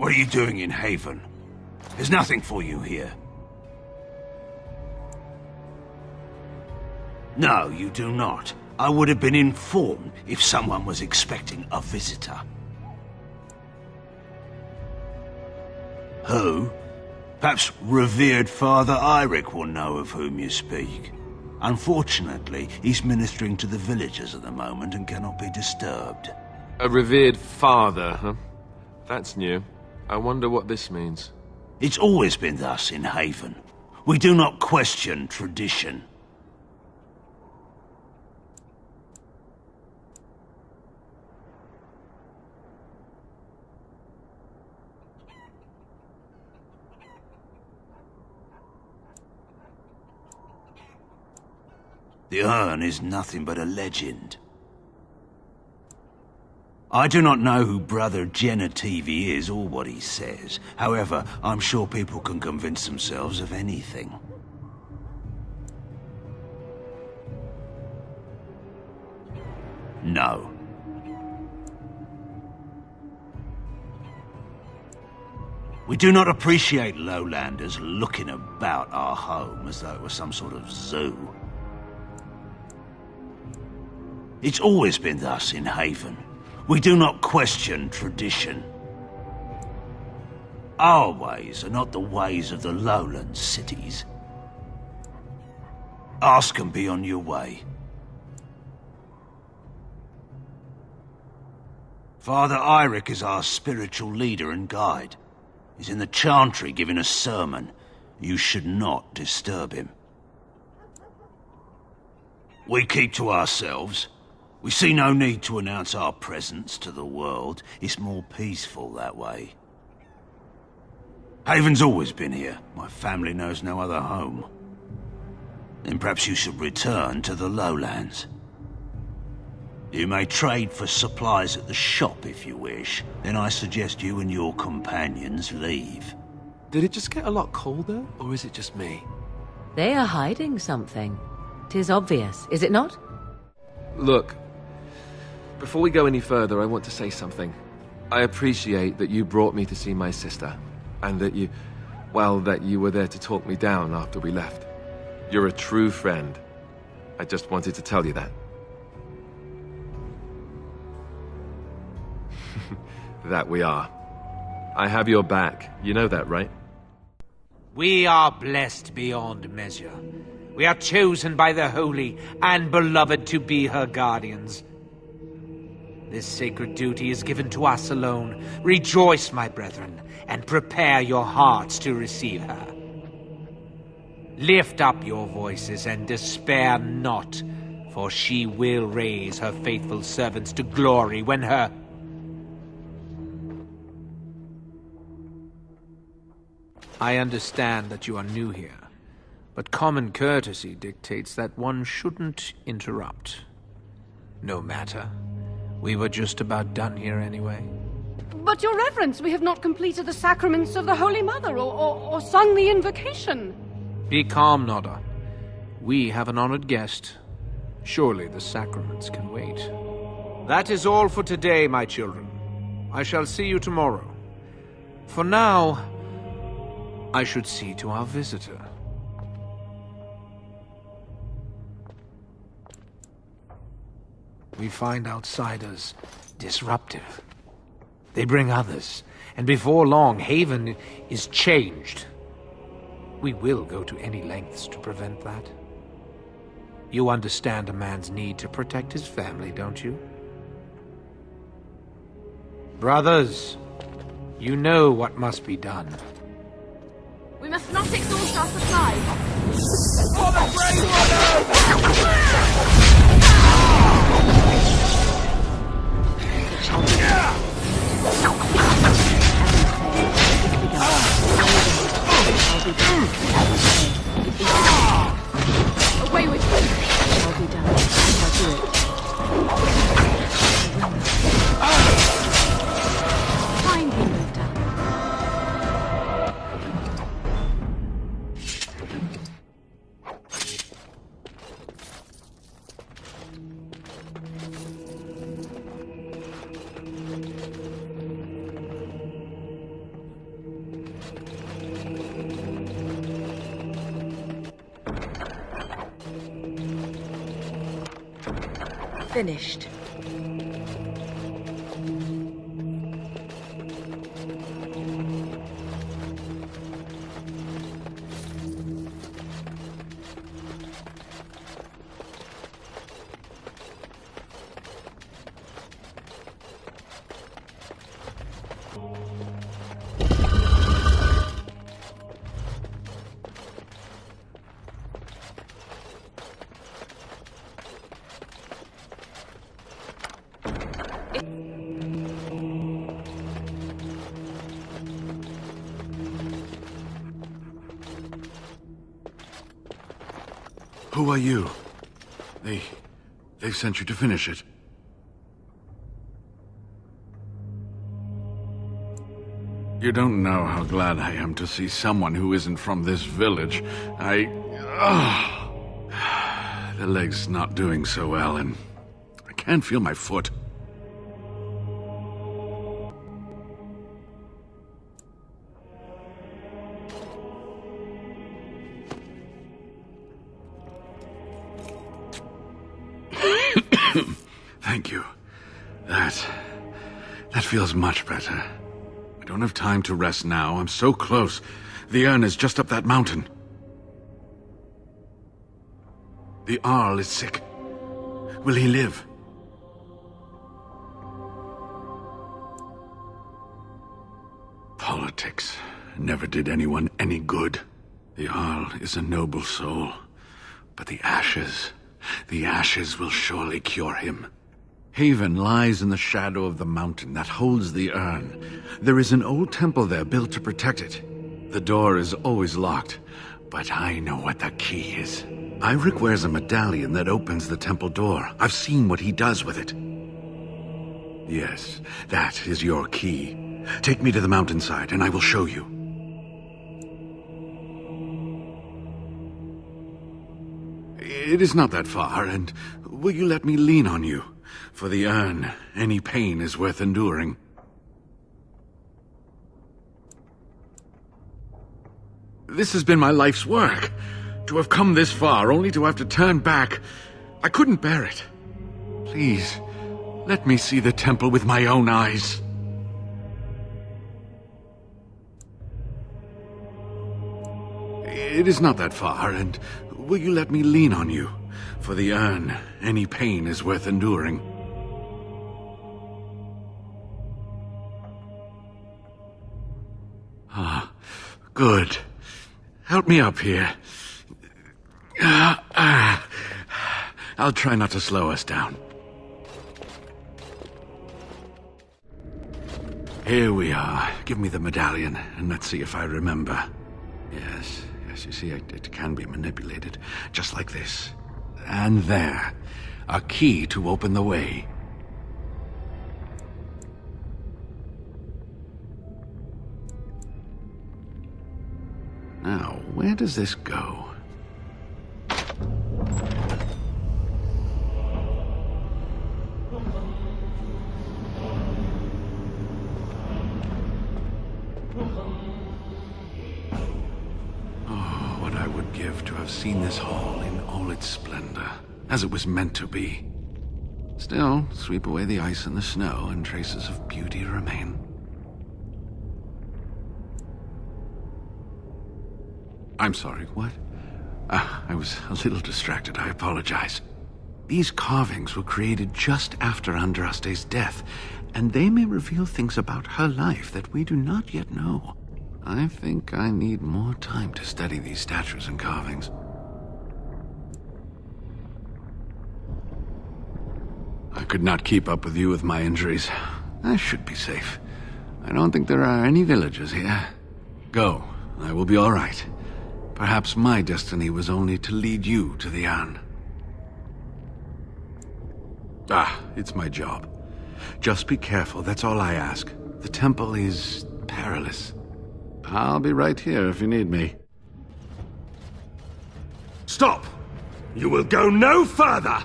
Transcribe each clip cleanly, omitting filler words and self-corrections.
What are you doing in Haven? There's nothing for you here. No, you do not. I would have been informed if someone was expecting a visitor. Who? Perhaps revered Father Eirik will know of whom you speak. Unfortunately, he's ministering to the villagers at the moment and cannot be disturbed. A revered father, huh? That's new. I wonder what this means. It's always been thus in Haven. We do not question tradition. The urn is nothing but a legend. I do not know who Brother Genetivi is or what he says. However, I'm sure people can convince themselves of anything. No. We do not appreciate lowlanders looking about our home as though it was some sort of zoo. It's always been thus in Haven. We do not question tradition. Our ways are not the ways of the lowland cities. Ask and be on your way. Father Eirik is our spiritual leader and guide. He's in the chantry giving a sermon. You should not disturb him. We keep to ourselves. We see no need to announce our presence to the world. It's more peaceful that way. Haven's always been here. My family knows no other home. Then perhaps you should return to the lowlands. You may trade for supplies at the shop if you wish. Then I suggest you and your companions leave. Did it just get a lot colder, or is it just me? They are hiding something. 'Tis obvious, is it not? Look, before we go any further, I want to say something. I appreciate that you brought me to see my sister, and that you were there to talk me down after we left. You're a true friend. I just wanted to tell you that. That we are. I have your back. You know that, right? We are blessed beyond measure. We are chosen by the holy and beloved to be her guardians. This sacred duty is given to us alone. Rejoice, my brethren, and prepare your hearts to receive her. Lift up your voices and despair not, for she will raise her faithful servants to glory when her... I understand that you are new here, but common courtesy dictates that one shouldn't interrupt. No matter. We were just about done here anyway. But, Your Reverence, we have not completed the sacraments of the Holy Mother or sung the invocation. Be calm, Nodda. We have an honored guest. Surely the sacraments can wait. That is all for today, my children. I shall see you tomorrow. For now, I should see to our visitor. We find outsiders disruptive. They bring others, and before long, Haven is changed. We will go to any lengths to prevent that. You understand a man's need to protect his family, don't you? Brothers, you know what must be done. We must not exhaust our supplies. For the Grey Away with you. Shall be done. Shall do it. Find him, Victor. finished. Who are you? They sent you to finish it. You don't know how glad I am to see someone who isn't from this village. The leg's not doing so well, and I can't feel my foot. Thank you. That feels much better. I don't have time to rest now. I'm so close. The urn is just up that mountain. The Arl is sick. Will he live? Politics never did anyone any good. The Arl is a noble soul, but the ashes will surely cure him. Haven lies in the shadow of the mountain that holds the urn. There is an old temple there built to protect it. The door is always locked, but I know what the key is. Ivric wears a medallion that opens the temple door. I've seen what he does with it. Yes, that is your key. Take me to the mountainside and I will show you. It is not that far, and will you let me lean on you? For the urn, any pain is worth enduring. This has been my life's work. To have come this far, only to have to turn back. I couldn't bear it. Please, let me see the temple with my own eyes. It is not that far, and will you let me lean on you? For the urn, any pain is worth enduring. Ah, good. Help me up here. I'll try not to slow us down. Here we are. Give me the medallion, and let's see if I remember. Yes, you see, it can be manipulated. Just like this. And there. A key to open the way. Now, where does this go? Oh, what I would give to have seen this hall in all its splendor, as it was meant to be. Still, sweep away the ice and the snow, and traces of beauty remain. I'm sorry, what? I was a little distracted, I apologize. These carvings were created just after Andraste's death, and they may reveal things about her life that we do not yet know. I think I need more time to study these statues and carvings. I could not keep up with you with my injuries. I should be safe. I don't think there are any villagers here. Go, I will be all right. Perhaps my destiny was only to lead you to the urn. It's my job. Just be careful, that's all I ask. The temple is perilous. I'll be right here if you need me. Stop! You will go no further!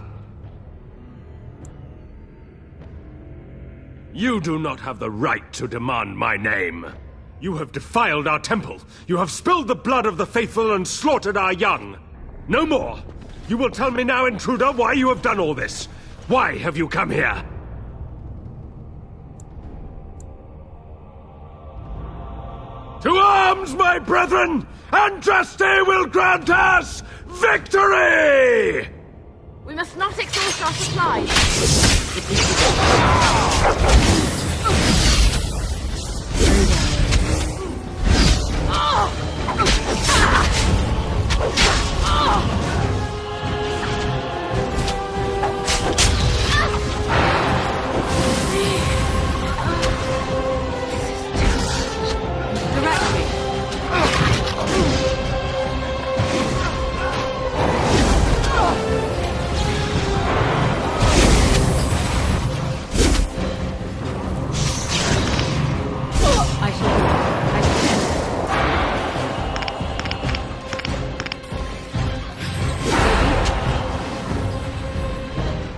You do not have the right to demand my name. You have defiled our temple. You have spilled the blood of the faithful and slaughtered our young. No more! You will tell me now, intruder, why you have done all this. Why have you come here? To arms, my brethren! Andraste will grant us victory! We must not exhaust our supplies.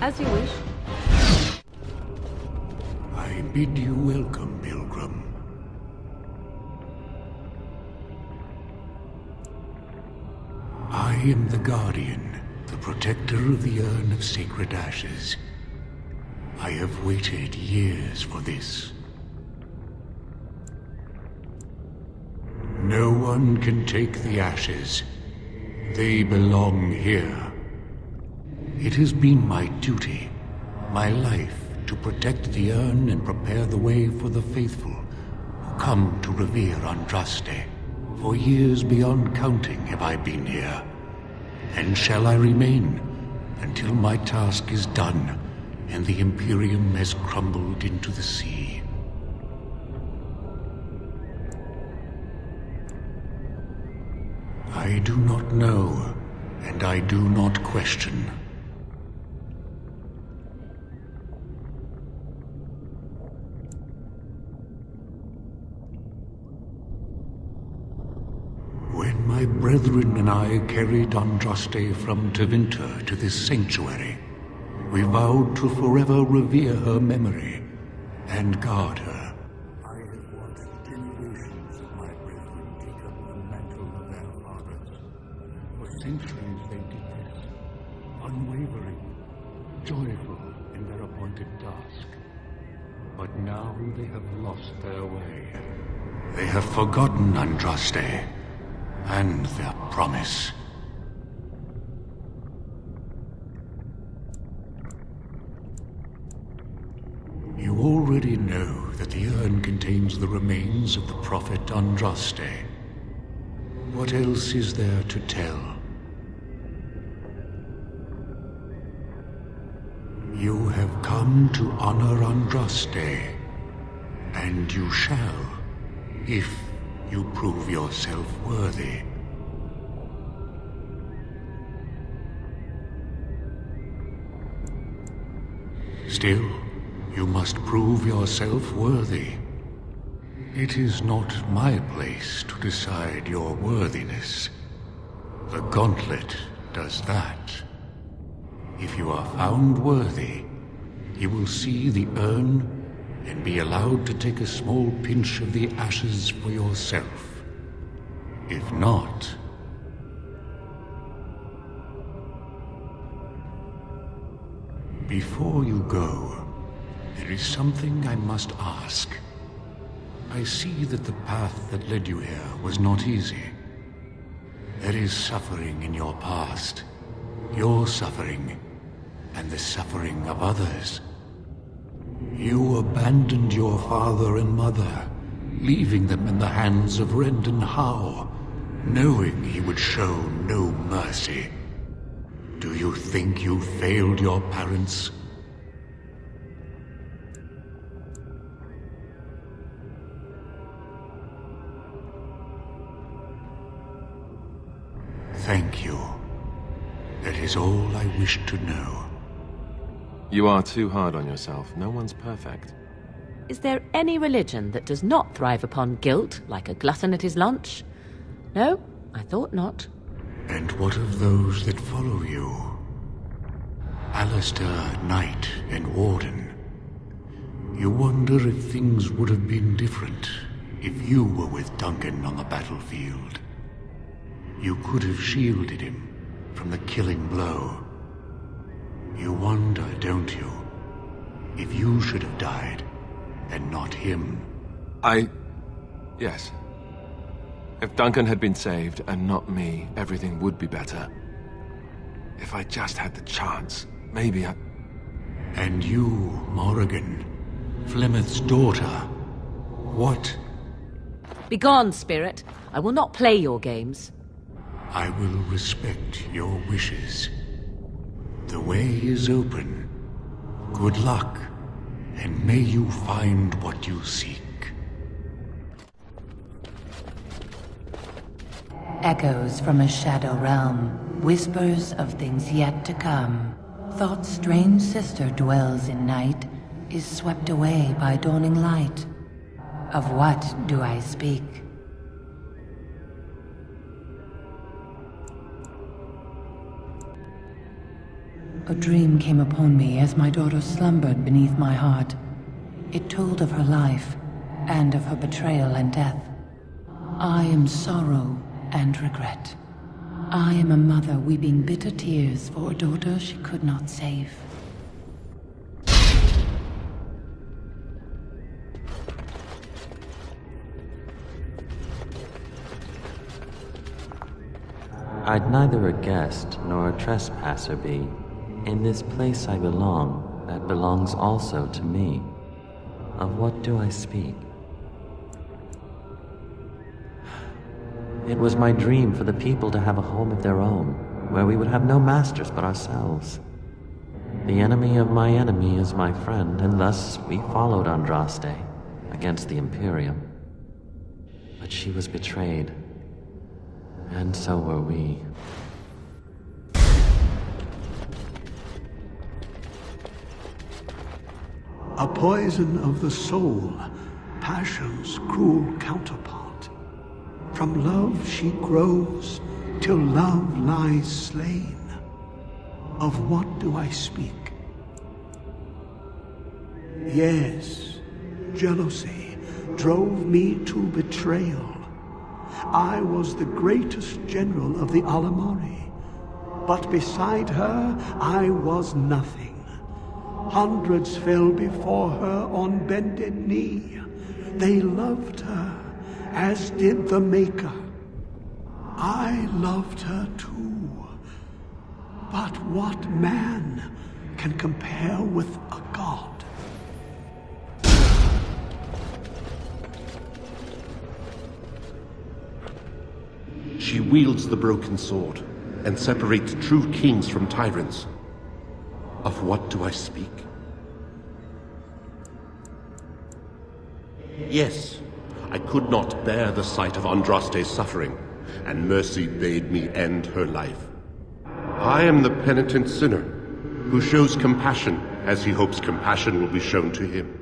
As you wish. I bid you welcome, pilgrim. I am the Guardian, the protector of the urn of sacred ashes. I have waited years for this. No one can take the ashes. They belong here. It has been my duty, my life, to protect the urn and prepare the way for the faithful who come to revere Andraste. For years beyond counting have I been here, and shall I remain until my task is done and the Imperium has crumbled into the sea. I do not know, and I do not question. When my brethren and I carried Andraste from Tevinter to this sanctuary, we vowed to forever revere her memory and guard her. I have watched generations of my brethren take up the mantle of their fathers. For centuries they did this, unwavering, joyful in their appointed task. But now they have lost their way. They have forgotten Andraste and their promise. You already know that the urn contains the remains of the prophet Andraste. What else is there to tell? You have come to honor Andraste, and you shall, if you prove yourself worthy. Still, you must prove yourself worthy. It is not my place to decide your worthiness. The gauntlet does that. If you are found worthy, you will see the urn and be allowed to take a small pinch of the ashes for yourself. If not... Before you go, there is something I must ask. I see that the path that led you here was not easy. There is suffering in your past. Your suffering, and the suffering of others. You abandoned your father and mother, leaving them in the hands of Rendon Howe, knowing he would show no mercy. Do you think you failed your parents? Thank you. That is all I wish to know. You are too hard on yourself. No one's perfect. Is there any religion that does not thrive upon guilt, like a glutton at his lunch? No, I thought not. And what of those that follow you? Alistair, Knight, and Warden. You wonder if things would have been different if you were with Duncan on the battlefield. You could have shielded him from the killing blow. You wonder, don't you? If you should have died, and not him. Yes. If Duncan had been saved, and not me, everything would be better. If I just had the chance, maybe I... And you, Morrigan, Flemeth's daughter. What? Begone, spirit. I will not play your games. I will respect your wishes. The way is open. Good luck, and may you find what you seek. Echoes from a shadow realm, whispers of things yet to come. Thought's strange sister dwells in night, is swept away by dawning light. Of what do I speak? A dream came upon me as my daughter slumbered beneath my heart. It told of her life, and of her betrayal and death. I am sorrow and regret. I am a mother weeping bitter tears for a daughter she could not save. I'd neither a guest nor a trespasser be. In this place I belong, that belongs also to me. Of what do I speak? It was my dream for the people to have a home of their own, where we would have no masters but ourselves. The enemy of my enemy is my friend, and thus we followed Andraste against the Imperium. But she was betrayed, and so were we. A poison of the soul, passion's cruel counterpart. From love she grows, till love lies slain. Of what do I speak? Yes, jealousy drove me to betrayal. I was the greatest general of the Alamari, but beside her I was nothing. Hundreds fell before her on bended knee. They loved her, as did the Maker. I loved her too. But what man can compare with a god? She wields the broken sword and separates true kings from tyrants. Of what do I speak? Yes, I could not bear the sight of Andraste's suffering, and mercy bade me end her life. I am the penitent sinner, who shows compassion as he hopes compassion will be shown to him.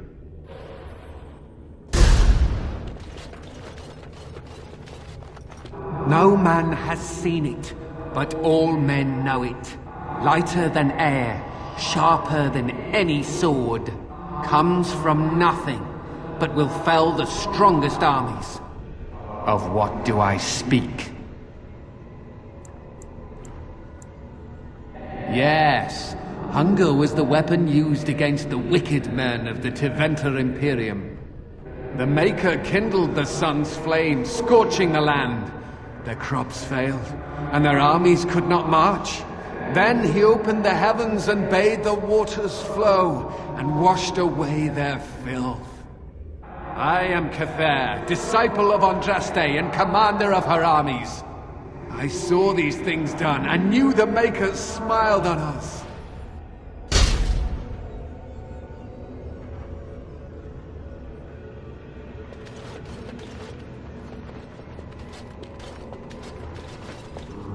No man has seen it, but all men know it. Lighter than air, sharper than any sword, comes from nothing, but will fell the strongest armies. Of what do I speak? Yes, hunger was the weapon used against the wicked men of the Tevinter Imperium. The Maker kindled the sun's flame, scorching the land. Their crops failed, and their armies could not march. Then he opened the heavens and bade the waters flow, and washed away their filth. I am Cather, disciple of Andraste and commander of her armies. I saw these things done, and knew the Makers smiled on us.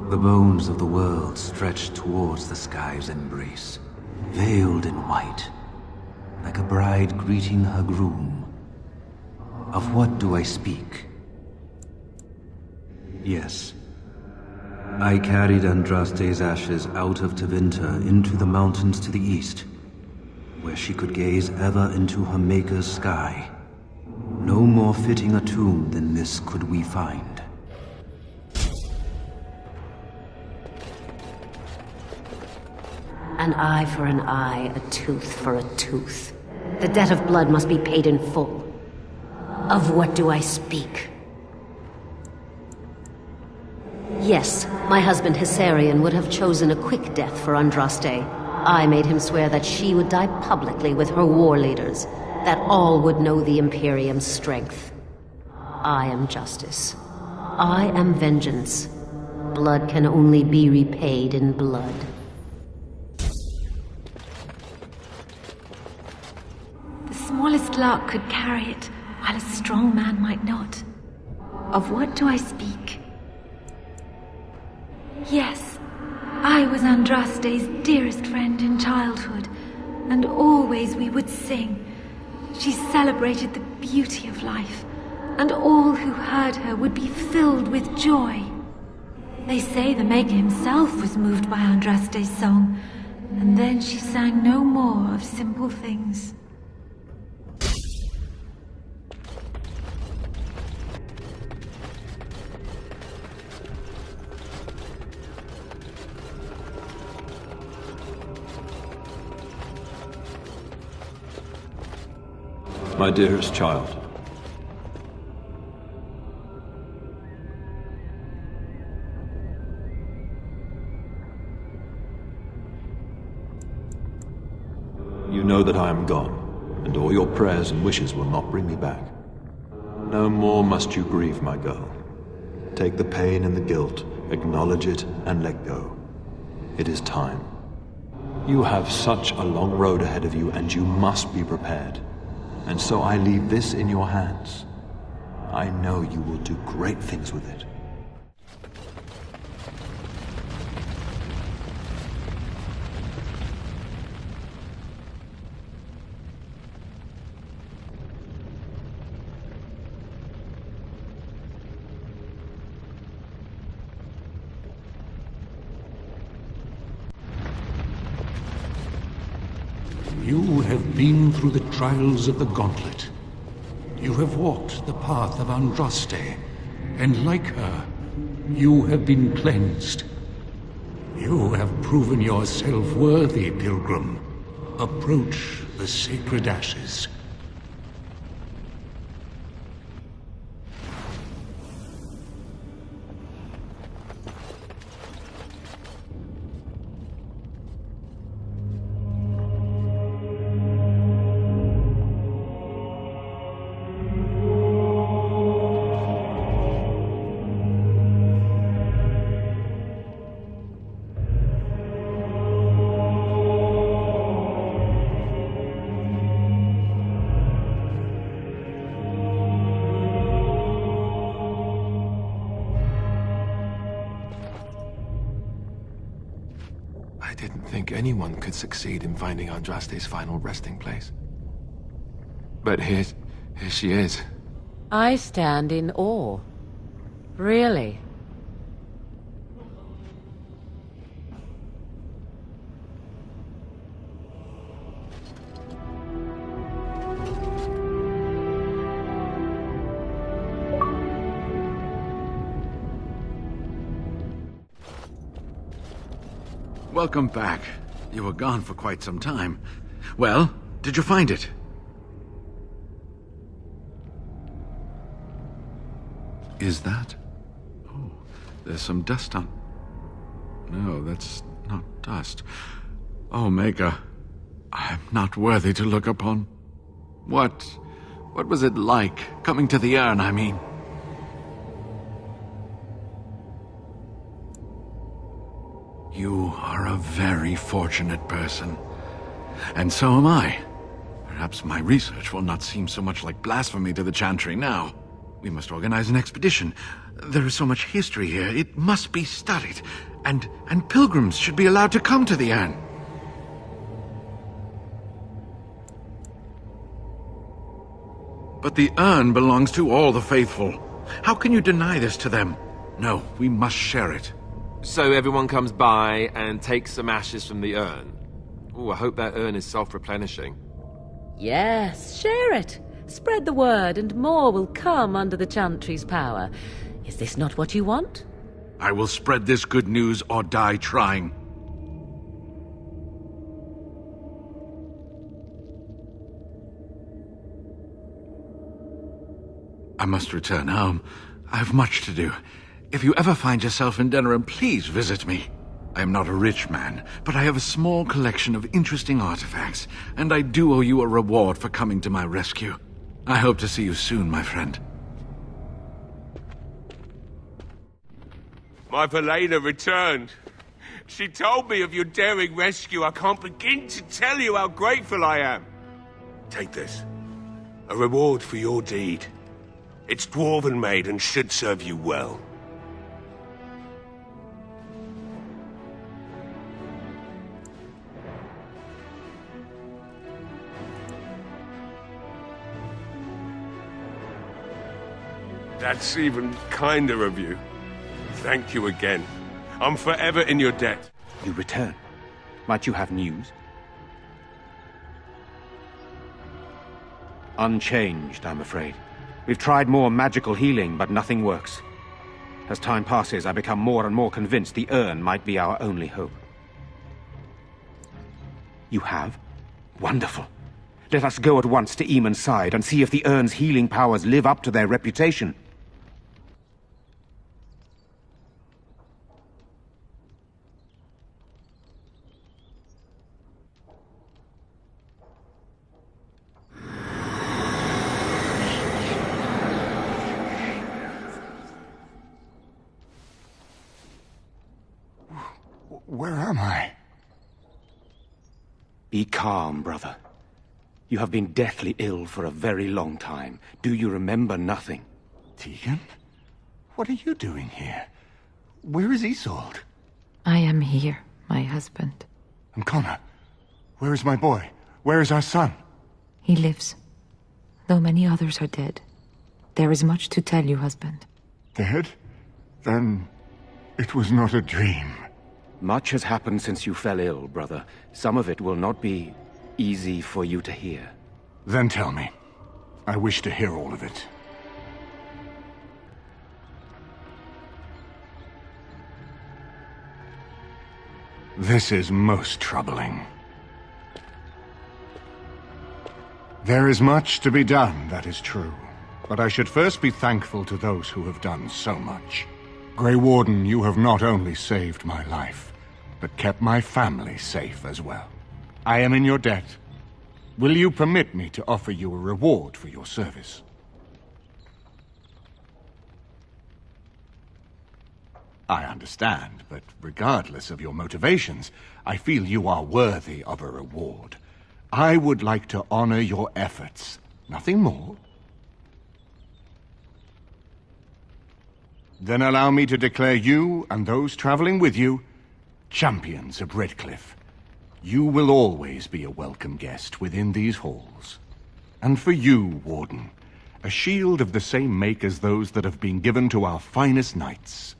The bones of the world stretched towards the sky's embrace, veiled in white, like a bride greeting her groom. Of what do I speak? Yes. I carried Andraste's ashes out of Tevinter into the mountains to the east, where she could gaze ever into her Maker's sky. No more fitting a tomb than this could we find. An eye for an eye, a tooth for a tooth. The debt of blood must be paid in full. Of what do I speak? Yes, my husband Hysarion would have chosen a quick death for Andraste. I made him swear that she would die publicly with her war leaders, that all would know the Imperium's strength. I am justice. I am vengeance. Blood can only be repaid in blood. The smallest lark could carry it, while a strong man might not. Of what do I speak? Yes, I was Andraste's dearest friend in childhood, and always we would sing. She celebrated the beauty of life, and all who heard her would be filled with joy. They say the Maker himself was moved by Andraste's song, and then she sang no more of simple things. My dearest child. You know that I am gone, and all your prayers and wishes will not bring me back. No more must you grieve, my girl. Take the pain and the guilt, acknowledge it, and let go. It is time. You have such a long road ahead of you, and you must be prepared. And so I leave this in your hands. I know you will do great things with it. You have been through the trials of the Gauntlet. You have walked the path of Andraste, and like her, you have been cleansed. You have proven yourself worthy, pilgrim. Approach the sacred ashes. I didn't think anyone could succeed in finding Andraste's final resting place. But here she is. I stand in awe. Really. Welcome back. You were gone for quite some time. Well, did you find it? Is that? Oh, there's some dust on... No, that's not dust. Oh, Maker, I am not worthy to look upon. What was it like, coming to the urn, I mean? You are a very fortunate person. And so am I. Perhaps my research will not seem so much like blasphemy to the Chantry now. We must organize an expedition. There is so much history here, it must be studied. And pilgrims should be allowed to come to the urn. But the urn belongs to all the faithful. How can you deny this to them? No, we must share it. So everyone comes by and takes some ashes from the urn. Oh, I hope that urn is self-replenishing. Yes, share it. Spread the word and more will come under the Chantry's power. Is this not what you want? I will spread this good news or die trying. I must return home. I have much to do. If you ever find yourself in Denerim, please visit me. I am not a rich man, but I have a small collection of interesting artifacts, and I do owe you a reward for coming to my rescue. I hope to see you soon, my friend. My Velena returned. She told me of your daring rescue. I can't begin to tell you how grateful I am. Take this. A reward for your deed. It's dwarven made and should serve you well. That's even kinder of you. Thank you again. I'm forever in your debt. You return. Might you have news? Unchanged, I'm afraid. We've tried more magical healing, but nothing works. As time passes, I become more and more convinced the urn might be our only hope. You have? Wonderful. Let us go at once to Eamon's side and see if the urn's healing powers live up to their reputation. Where am I? Be calm, brother. You have been deathly ill for a very long time. Do you remember nothing? Tegan? What are you doing here? Where is Isolde? I am here, my husband. And Connor? Where is my boy? Where is our son? He lives, though many others are dead. There is much to tell you, husband. Dead? Then it was not a dream. Much has happened since you fell ill, brother. Some of it will not be easy for you to hear. Then tell me. I wish to hear all of it. This is most troubling. There is much to be done, that is true. But I should first be thankful to those who have done so much. Grey Warden, you have not only saved my life, but kept my family safe as well. I am in your debt. Will you permit me to offer you a reward for your service? I understand, but regardless of your motivations, I feel you are worthy of a reward. I would like to honor your efforts. Nothing more. Then allow me to declare you and those traveling with you champions of Redcliffe. You will always be a welcome guest within these halls. And for you, Warden, a shield of the same make as those that have been given to our finest knights.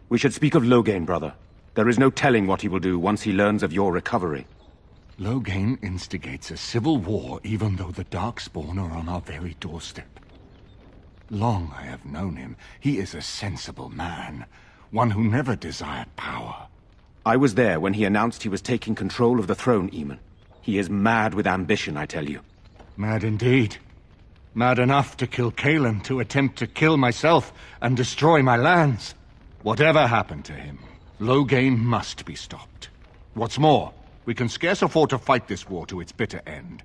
We should speak of Loghain, brother. There is no telling what he will do once he learns of your recovery. Loghain instigates a civil war even though the Darkspawn are on our very doorstep. Long I have known him. He is a sensible man, one who never desired power. I was there when he announced he was taking control of the throne, Eamon. He is mad with ambition, I tell you. Mad indeed. Mad enough to kill Cailan, to attempt to kill myself and destroy my lands. Whatever happened to him, Loghain must be stopped. What's more, we can scarce afford to fight this war to its bitter end.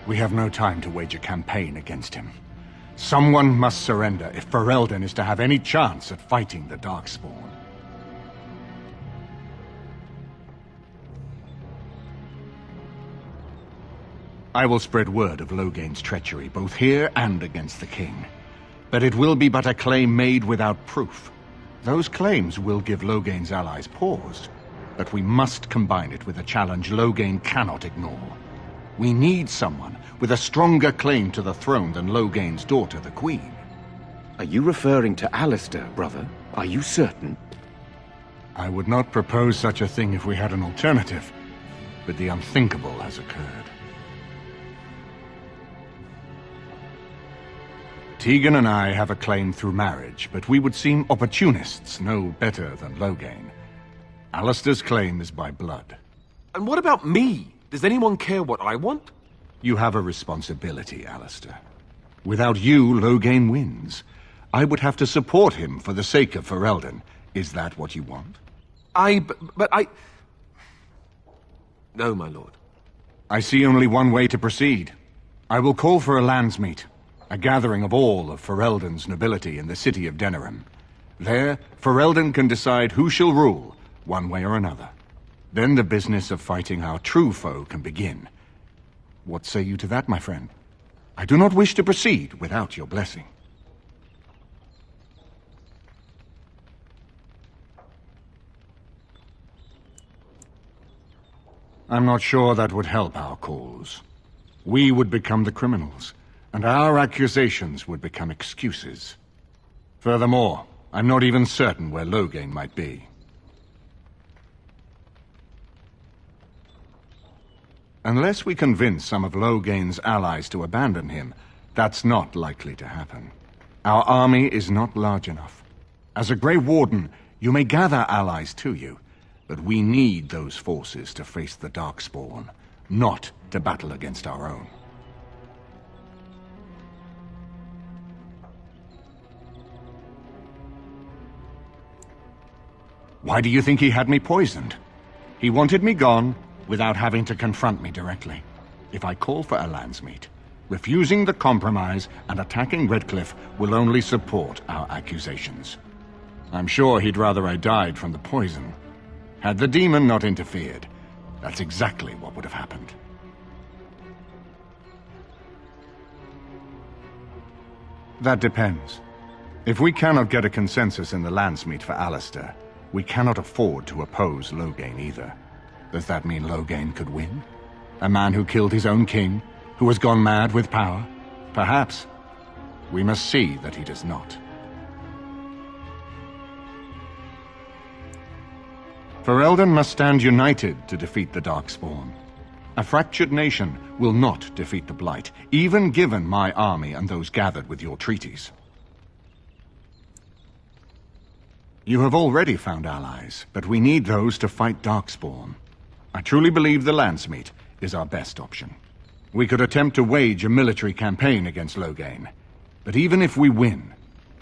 We have no time to wage a campaign against him. Someone must surrender if Ferelden is to have any chance at fighting the Darkspawn. I will spread word of Loghain's treachery, both here and against the king. But it will be but a claim made without proof. Those claims will give Loghain's allies pause, but we must combine it with a challenge Loghain cannot ignore. We need someone with a stronger claim to the throne than Loghain's daughter, the Queen. Are you referring to Alistair, brother? Are you certain? I would not propose such a thing if we had an alternative, but the unthinkable has occurred. Tegan and I have a claim through marriage, but we would seem opportunists no better than Loghain. Alistair's claim is by blood. And what about me? Does anyone care what I want? You have a responsibility, Alistair. Without you, Loghain wins. I would have to support him for the sake of Ferelden. Is that what you want? But I... No, my lord. I see only one way to proceed. I will call for a landsmeet, a gathering of all of Ferelden's nobility in the city of Denerim. There, Ferelden can decide who shall rule, one way or another. Then the business of fighting our true foe can begin. What say you to that, my friend? I do not wish to proceed without your blessing. I'm not sure that would help our cause. We would become the criminals, and our accusations would become excuses. Furthermore, I'm not even certain where Loghain might be. Unless we convince some of Loghain's allies to abandon him, that's not likely to happen. Our army is not large enough. As a Grey Warden, you may gather allies to you, but we need those forces to face the Darkspawn, not to battle against our own. Why do you think he had me poisoned? He wanted me gone without having to confront me directly. If I call for a landsmeet, refusing the compromise and attacking Redcliffe will only support our accusations. I'm sure he'd rather I died from the poison. Had the demon not interfered, that's exactly what would have happened. That depends. If we cannot get a consensus in the landsmeet for Alistair, we cannot afford to oppose Loghain either. Does that mean Loghain could win? A man who killed his own king, who has gone mad with power? Perhaps. We must see that he does not. Ferelden must stand united to defeat the Darkspawn. A fractured nation will not defeat the Blight, even given my army and those gathered with your treaties. You have already found allies, but we need those to fight Darkspawn. I truly believe the landsmeet is our best option. We could attempt to wage a military campaign against Loghain, but even if we win,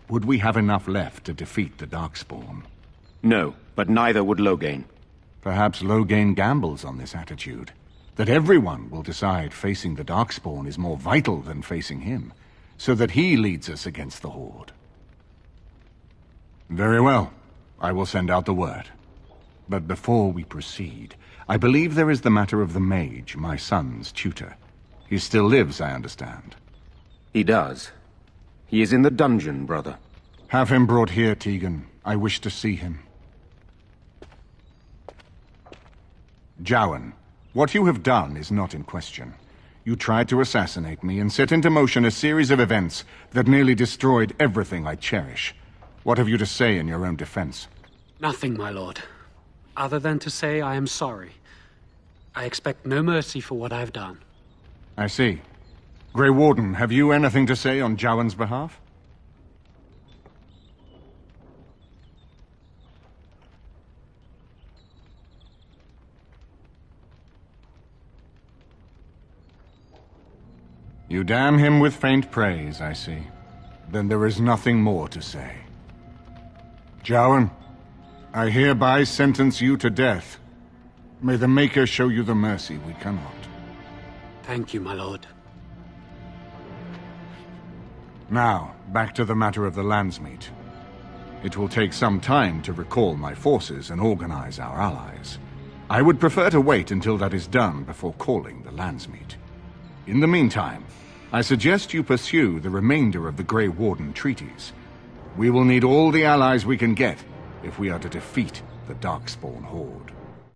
would we have enough left to defeat the Darkspawn? No, but neither would Loghain. Perhaps Loghain gambles on this attitude, that everyone will decide facing the Darkspawn is more vital than facing him, so that he leads us against the Horde. Very well. I will send out the word. But before we proceed, I believe there is the matter of the mage, my son's tutor. He still lives, I understand. He does. He is in the dungeon, brother. Have him brought here, Tegan. I wish to see him. Jowan, what you have done is not in question. You tried to assassinate me and set into motion a series of events that nearly destroyed everything I cherish. What have you to say in your own defense? Nothing, my lord. Other than to say I am sorry. I expect no mercy for what I've done. I see. Grey Warden, have you anything to say on Jowan's behalf? You damn him with faint praise, I see. Then there is nothing more to say. Jowan, I hereby sentence you to death. May the Maker show you the mercy we cannot. Thank you, my lord. Now, back to the matter of the landsmeet. It will take some time to recall my forces and organize our allies. I would prefer to wait until that is done before calling the landsmeet. In the meantime, I suggest you pursue the remainder of the Grey Warden treaties. We will need all the allies we can get if we are to defeat the Darkspawn Horde.